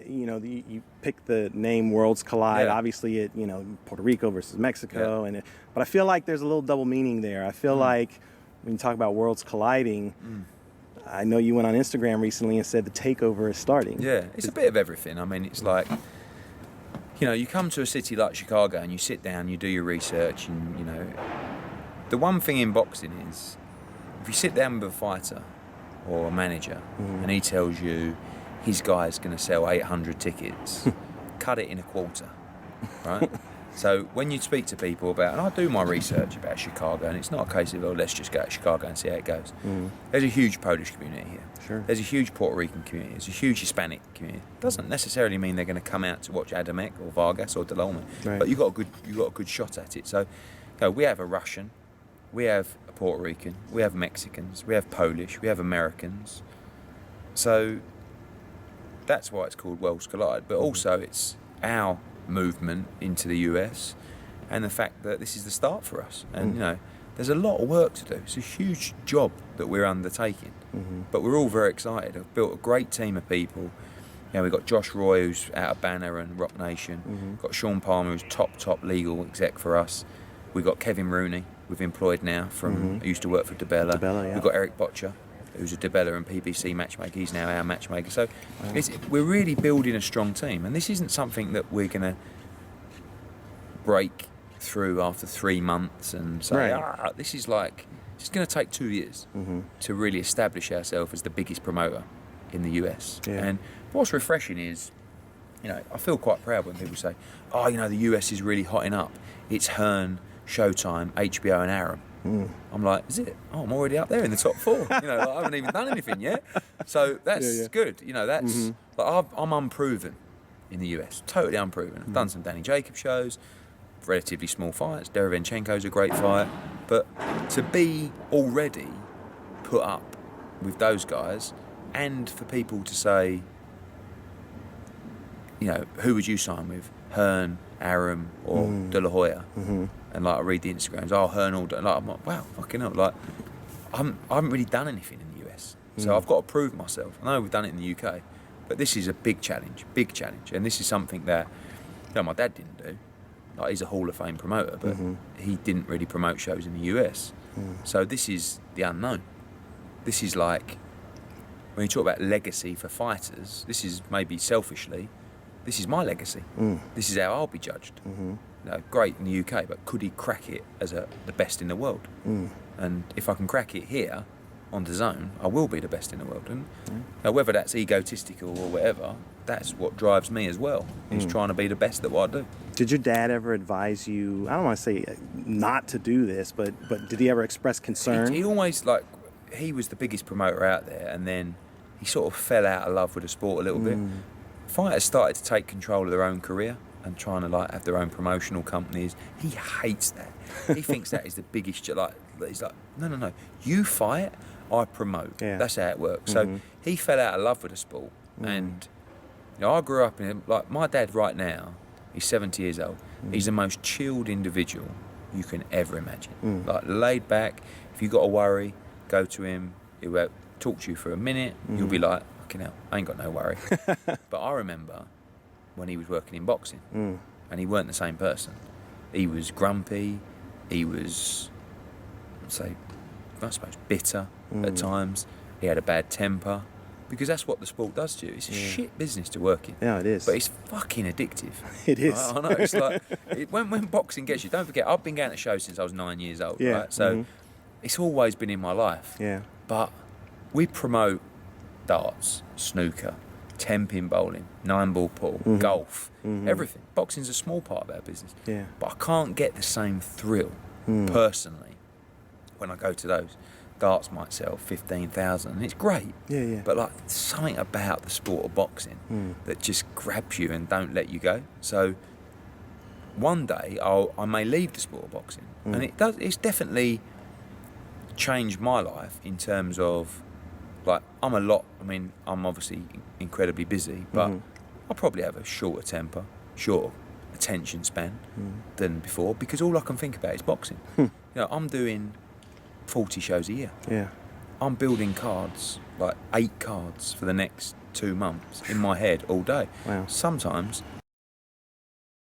you pick the name Worlds Collide. Yeah. Obviously, Puerto Rico versus Mexico, but I feel like there's a little double meaning there. I feel like when you talk about worlds colliding, I know you went on Instagram recently and said the takeover is starting. Yeah, it's a bit of everything. I mean, it's like, you come to a city like Chicago and you sit down, you do your research, and the one thing in boxing is, if you sit down with a fighter or a manager and he tells you his guy's going to sell 800 tickets, cut it in a quarter, right? So when you speak to people about, and I do my research about Chicago, and it's not a case of, let's just go to Chicago and see how it goes. There's a huge Polish community here. Sure. There's a huge Puerto Rican community. There's a huge Hispanic community. Doesn't necessarily mean they're going to come out to watch Adamek or Vargas or Delolme, right. But you've got a good shot at it. So we have a Russian, we have a Puerto Rican, we have Mexicans, we have Polish, we have Americans. So that's why it's called Worlds Collide, but also it's our movement into the US and the fact that this is the start for us. And there's a lot of work to do. It's a huge job that we're undertaking, but we're all very excited. I've built a great team of people. We've got Josh Roy, who's out of Banner and Rock Nation. We've got Sean Palmer, who's top legal exec for us. We've got Kevin Rooney, we've employed now from, I used to work for DeBella. Yeah. We've got Eric Botcher, who's a DeBella and PBC matchmaker. He's now our matchmaker. So we're really building a strong team, and this isn't something that we're going to break through after 3 months and say, this is like, it's going to take 2 years to really establish ourselves as the biggest promoter in the US. Yeah. And what's refreshing is, I feel quite proud when people say, the US is really hotting up. It's Hearn, Showtime, HBO and Aram. I'm like, is it? I'm already up there in the top 4. I haven't even done anything yet. So that's good. That's like I'm unproven in the US, totally unproven. I've done some Danny Jacobs shows, relatively small fights. Derevenchenko's a great fight, but to be already put up with those guys, and for people to say, who would you sign with? Hearn, Aram, or De La Hoya? And like I read the Instagrams, Hearn all day. Like, I'm like, wow, fucking hell. Like, I haven't really done anything in the US, so I've got to prove myself. I know we've done it in the UK, but this is a big challenge, and this is something that my dad didn't do. Like, he's a Hall of Fame promoter, but he didn't really promote shows in the US. So this is the unknown. This is like, when you talk about legacy for fighters, this is maybe selfishly, this is my legacy. This is how I'll be judged. Great in the UK, but could he crack it as the best in the world? And if I can crack it here on DAZN, I will be the best in the world. And whether that's egotistical or whatever, that's what drives me as well, is trying to be the best at what I do. Did your dad ever advise you, I don't want to say not to do this, but did he ever express concern? He always, he was the biggest promoter out there, and then he sort of fell out of love with the sport a little bit. Fighters started to take control of their own career and trying to have their own promotional companies. He hates that. He thinks that is the biggest. He's like, no. You fight, I promote. Yeah. That's how it works. So he fell out of love with the sport, and I grew up in my dad right now. He's 70 years old. He's the most chilled individual you can ever imagine. Like, laid back. If you got a worry, go to him. He'll talk to you for a minute. You'll be like, fucking hell, I ain't got no worry. But I remember when he was working in boxing, and he weren't the same person. He was grumpy. He was, I suppose, bitter at times. He had a bad temper, because that's what the sport does to you. It's a shit business to work in. Yeah, it is. But it's fucking addictive. It is. I know. It's like, when boxing gets you, don't forget, I've been going to shows since I was 9 years old, Yeah. right? So it's always been in my life. Yeah. But we promote darts, snooker, 10-pin bowling, 9-ball pool, golf, everything. Boxing's a small part of our business. Yeah. But I can't get the same thrill, personally, when I go to those. Darts might sell 15,000, and it's great. Yeah. But something about the sport of boxing that just grabs you and don't let you go. So one day I may leave the sport of boxing, and it's definitely changed my life in terms of, I'm obviously incredibly busy, but I probably have a shorter temper, shorter attention span than before, because all I can think about is boxing. I'm doing 40 shows a year. Yeah. I'm building cards, 8 cards for the next 2 months in my head all day. Wow. Sometimes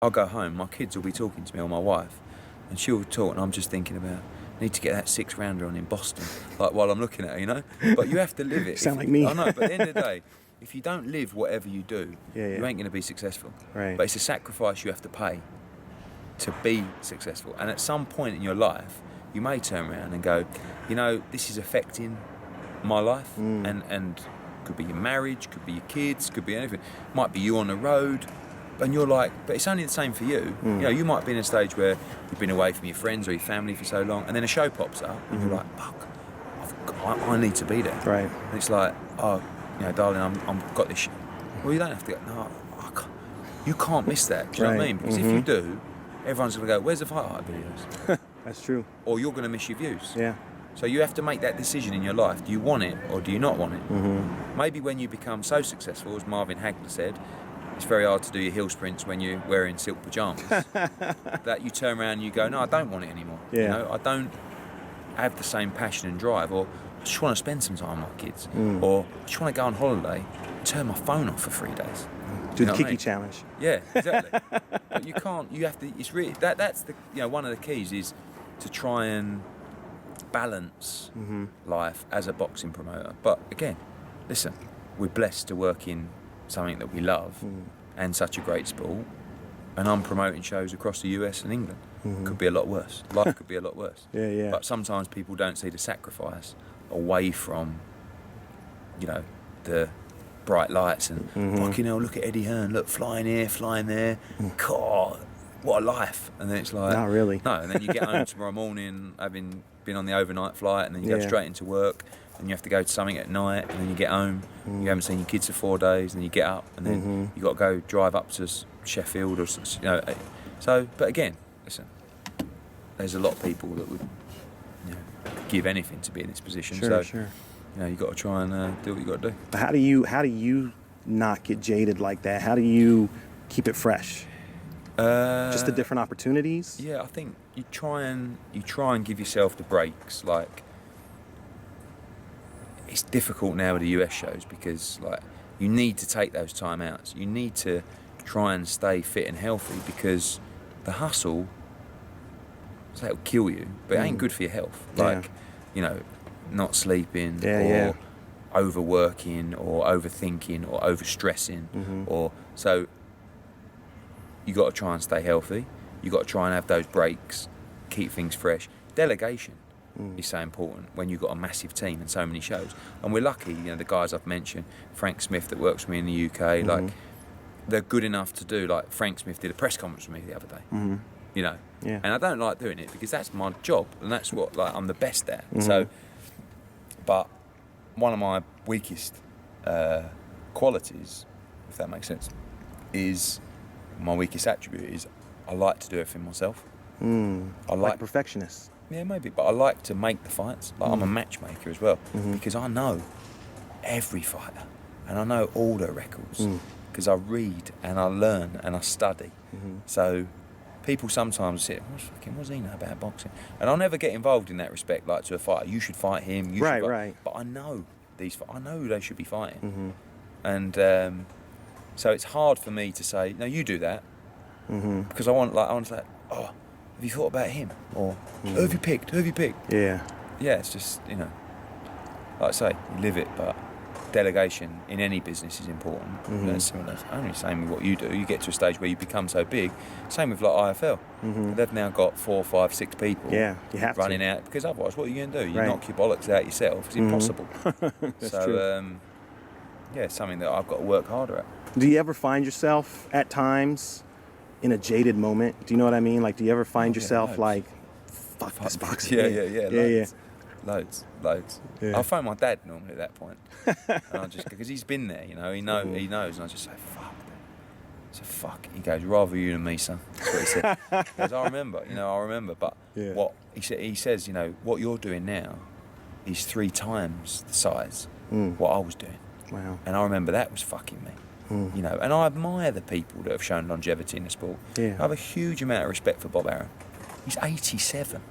I'll go home, my kids will be talking to me, or my wife, and she'll talk, and I'm just thinking about, need to get that 6-rounder on in Boston, like while I'm looking at her, you know. But you have to live it. Sound like me. I know, but at the end of the day, if you don't live whatever you do, you ain't going to be successful. Right. But it's a sacrifice you have to pay to be successful. And at some point in your life, you may turn around and go, you know, this is affecting my life, and could be your marriage, could be your kids, could be anything. Might be you on the road, and you're like, but it's only the same for you. You know, you might be in a stage where you've been away from your friends or your family for so long, and then a show pops up, and you're like, fuck, I need to be there. Right. And it's like, oh, you know, darling, I've got this shit. Well, you don't have to go, no, I can't. You can't miss that, do you know what I mean? Because if you do, everyone's going to go, where's the FightHype videos? That's true. Or you're going to miss your views. Yeah. So you have to make that decision in your life. Do you want it or do you not want it? Maybe when you become so successful, as Marvin Hagler said, it's very hard to do your hill sprints when you're wearing silk pyjamas. That you turn around and you go, no, I don't want it anymore. Yeah. You know, I don't have the same passion and drive, or I just want to spend some time with my kids, or I just want to go on holiday and turn my phone off for 3 days. Do the what I Kiki mean? challenge. Yeah, exactly. But you can't. You have to. It's really that's the, you know, one of the keys is to try and balance life as a boxing promoter. But again, listen, we're blessed to work in something that we love and such a great sport. And I'm promoting shows across the US and England. Could be a lot worse. Life could be a lot worse. Yeah. But sometimes people don't see the sacrifice away from, you know, the bright lights and fucking hell, look at Eddie Hearn, look, flying here, flying there. God, what a life. And then it's like, Not really. No, and then you get home tomorrow morning having been on the overnight flight, and then you go straight into work, and you have to go to something at night, and then you get home, you haven't seen your kids for 4 days, and then you get up, and then you got to go drive up to Sheffield, or, you know. So, but again, listen, there's a lot of people that would, you know, give anything to be in this position. Sure. You know, you got to try and do what you got to do. But how do you not get jaded like that? How do you keep it fresh? Just the different opportunities. Yeah, I think you try and give yourself the breaks. Like, it's difficult now with the US shows because, like, you need to take those time outs. You need to try and stay fit and healthy because the hustle, so it'll kill you, but it ain't good for your health. Like, you know, not sleeping or overworking or overthinking or overstressing or so. You got to try and stay healthy. You got to try and have those breaks, keep things fresh. Delegation is so important when you've got a massive team and so many shows. And we're lucky, you know, the guys I've mentioned, Frank Smith that works with me in the UK, like, they're good enough to do, like, Frank Smith did a press conference with me the other day, you know. Yeah. And I don't like doing it because that's my job and that's what, like, I'm the best at. So, but one of my weakest qualities, if that makes sense, is my weakest attribute is I like to do everything myself. I like perfectionist. Yeah, maybe, but I like to make the fights. Like, I'm a matchmaker as well because I know every fighter and I know all their records because I read and I learn and I study. So people sometimes say, what's he know about boxing? And I'll never get involved in that respect, like to a fighter. You should fight him. You should fight. Right. But I know I know who they should be fighting. And so it's hard for me to say, no, you do that, because I want to say, oh, have you thought about him? Or who have you picked? Who have you picked? Yeah. Yeah, it's just, you know, like I say, you live it, but delegation in any business is important. That's only same with what you do. You get to a stage where you become so big. Same with like IFL. They've now got 4, 5, 6 people. Yeah, you have running out, because otherwise, what are you going to do? You Right. knock your bollocks out yourself. It's impossible. That's true. Yeah, it's something that I've got to work harder at. Do you ever find yourself at times in a jaded moment? Do you know what I mean? Like, do you ever find yourself loads. like, fuck this boxing? Yeah. Loads. Yeah. I'll phone my dad normally at that point, and I'll just, because he's been there, you know, he knows, and I just say, fuck. So fuck. He goes, rather you than me, son. That's what he said. He goes, I remember, but what he says, you know, what you're doing now is 3 times the size what I was doing. Wow. And I remember that was fucking me. You know, and I admire the people that have shown longevity in the sport. Yeah. I have a huge amount of respect for Bob Arum. He's 87.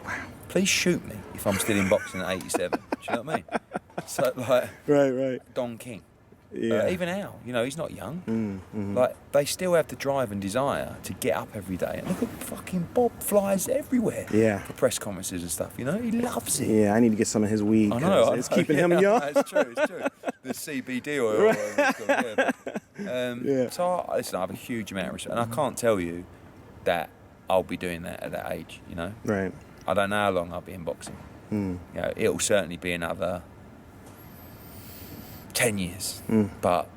Wow. Please shoot me if I'm still in boxing at 87. Do you know what I mean? So, like, Right. Don King, Yeah. Even Al, you know, he's not young. Mm-hmm. Like, they still have the drive and desire to get up every day. And look at fucking Bob flies everywhere Yeah. for press conferences and stuff, you know? He loves it. Yeah, I need to get some of his weed. I know. It's keeping him young. It's true. The CBD oil. Yeah. So, listen, I have a huge amount of respect. And I can't tell you that I'll be doing that at that age, you know? Right. I don't know how long I'll be in boxing. Mm. You know, it'll certainly be another 10 years. Mm. But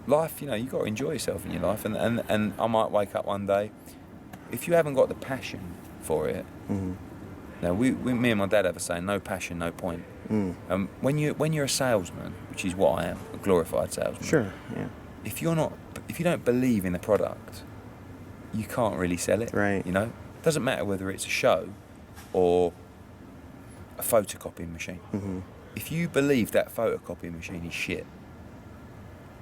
life, you know, you've got to enjoy yourself in your life. And I might wake up one day, if you haven't got the passion for it, now me and my dad have a saying, no passion, no point. When you're a salesman, which is what I am, a glorified salesman. Sure, yeah. If you don't believe in the product, you can't really sell it. Right. You know? Doesn't matter whether it's a show or a photocopying machine. If you believe that photocopying machine is shit,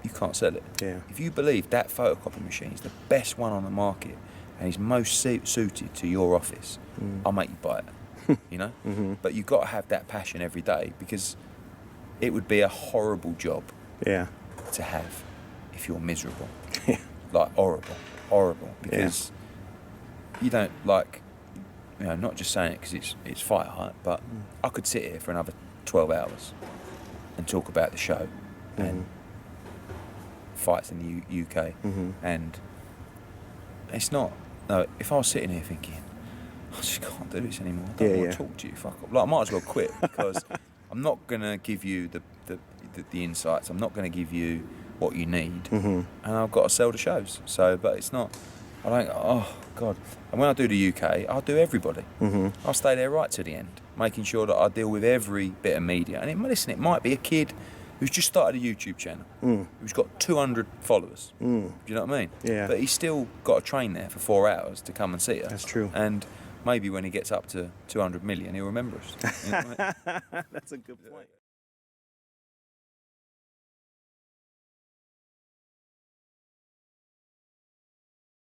you can't sell it. Yeah. If you believe that photocopying machine is the best one on the market and is most suited to your office, I'll make you buy it. You know? But you've got to have that passion every day, because it would be a horrible job Yeah. to have if you're miserable. Like, horrible. Because you don't, like, you know, not just saying it because it's FightHype, but I could sit here for another 12 hours and talk about the show and fights in the UK, and it's not. No, if I was sitting here thinking, I just can't do this anymore, I don't want to talk to you. Fuck off. Like, I might as well quit, because I'm not gonna give you the insights. I'm not gonna give you what you need, and I've got to sell the shows. So, but it's not. I don't. Oh God. And when I do the UK, I'll do everybody. I'll stay there right to the end, making sure that I deal with every bit of media. And it might be a kid who's just started a YouTube channel, who's got 200 followers. Do you know what I mean? Yeah. But he's still got to train there for 4 hours to come and see us. That's true. And maybe when he gets up to 200 million, he'll remember us. You know what I mean? That's a good point.